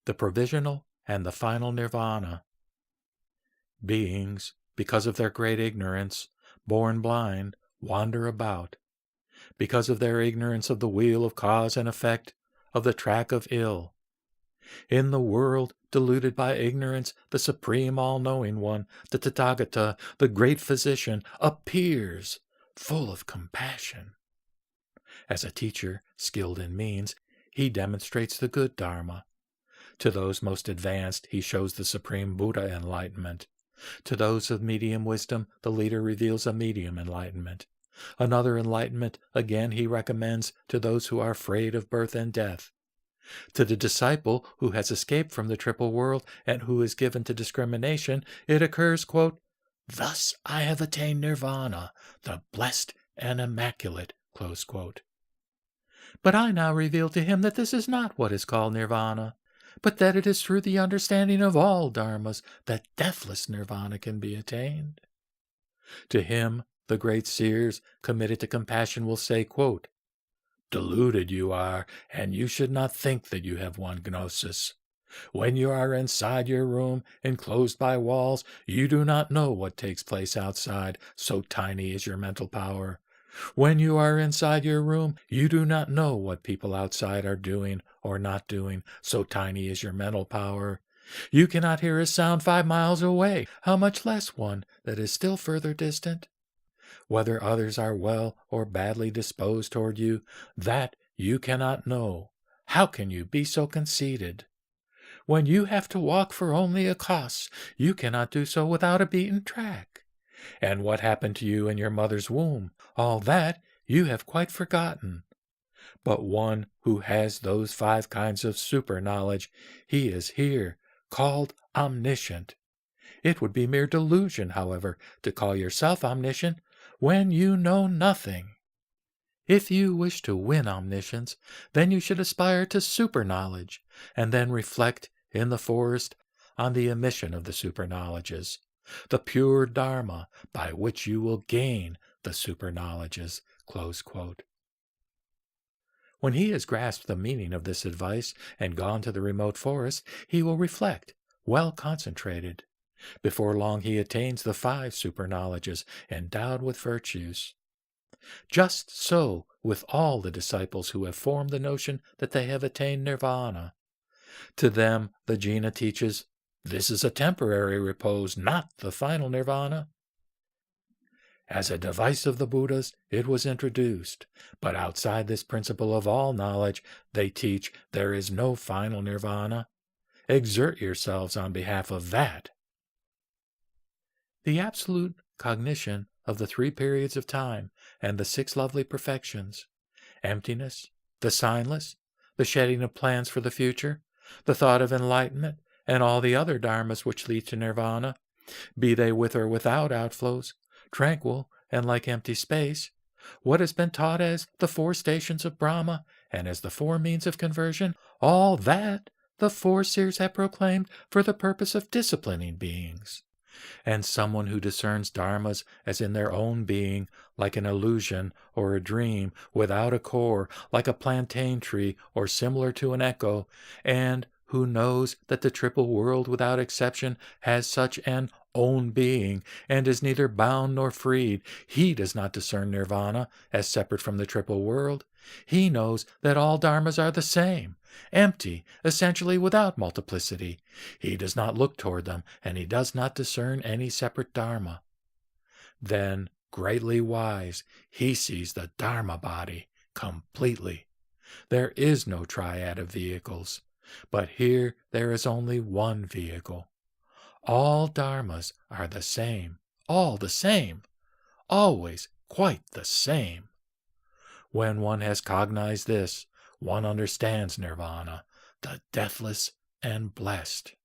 the provisional and the final Nirvana. Beings, because of their great ignorance, born blind, wander about. Because of their ignorance of the wheel of cause and effect, of the track of ill. In the world, deluded by ignorance, the Supreme All-Knowing One, the Tathagata, the Great Physician, appears, full of compassion. As a teacher, skilled in means, he demonstrates the good Dharma. To those most advanced, he shows the Supreme Buddha enlightenment. To those of medium wisdom, the leader reveals a medium enlightenment. Another enlightenment, again, he recommends to those who are afraid of birth and death. To the disciple who has escaped from the triple world and who is given to discrimination, it occurs, quote, "Thus I have attained Nirvana, the blessed and immaculate," close quote. But I now reveal to him that this is not what is called Nirvana, but that it is through the understanding of all dharmas that deathless Nirvana can be attained. To him, the great seers, committed to compassion, will say, quote, "Deluded you are, and you should not think that you have won gnosis. When you are inside your room, enclosed by walls, you do not know what takes place outside, so tiny is your mental power. When you are inside your room, you do not know what people outside are doing or not doing, so tiny is your mental power. You cannot hear a sound 5 miles away, how much less one that is still further distant? Whether others are well or badly disposed toward you, that you cannot know. How can you be so conceited? When you have to walk for only a kos, you cannot do so without a beaten track. And what happened to you in your mother's womb, all that you have quite forgotten. But one who has those 5 kinds of super-knowledge, he is here, called omniscient. It would be mere delusion, however, to call yourself omniscient when you know nothing. If you wish to win omniscience, then you should aspire to super-knowledge, and then reflect in the forest on the emission of the super-knowledges, the pure Dharma by which you will gain the super-knowledges." Close quote. When he has grasped the meaning of this advice and gone to the remote forest, he will reflect, well concentrated. Before long he attains the 5 super-knowledges, endowed with virtues. Just so with all the disciples who have formed the notion that they have attained Nirvana. To them the Jina teaches, this is a temporary repose, not the final Nirvana. As a device of the Buddhas, it was introduced, but outside this principle of all knowledge, they teach there is no final Nirvana. Exert yourselves on behalf of that. The absolute cognition of the 3 periods of time and the 6 lovely perfections, emptiness, the signless, the shedding of plans for the future, the thought of enlightenment, and all the other dharmas which lead to Nirvana, be they with or without outflows, tranquil and like empty space, what has been taught as the 4 stations of Brahma and as the 4 means of conversion, all that the 4 seers have proclaimed for the purpose of disciplining beings. And someone who discerns dharmas as in their own being, like an illusion or a dream, without a core, like a plantain tree or similar to an echo, and who knows that the triple world without exception has such an own being, and is neither bound nor freed, he does not discern Nirvana as separate from the triple world. He knows that all dharmas are the same, empty, essentially without multiplicity. He does not look toward them, and he does not discern any separate dharma. Then, greatly wise, he sees the dharma body completely. There is no triad of vehicles, but here there is only one vehicle. All dharmas are the same, all the same, always quite the same. When one has cognized this, one understands Nirvana, the deathless and blessed.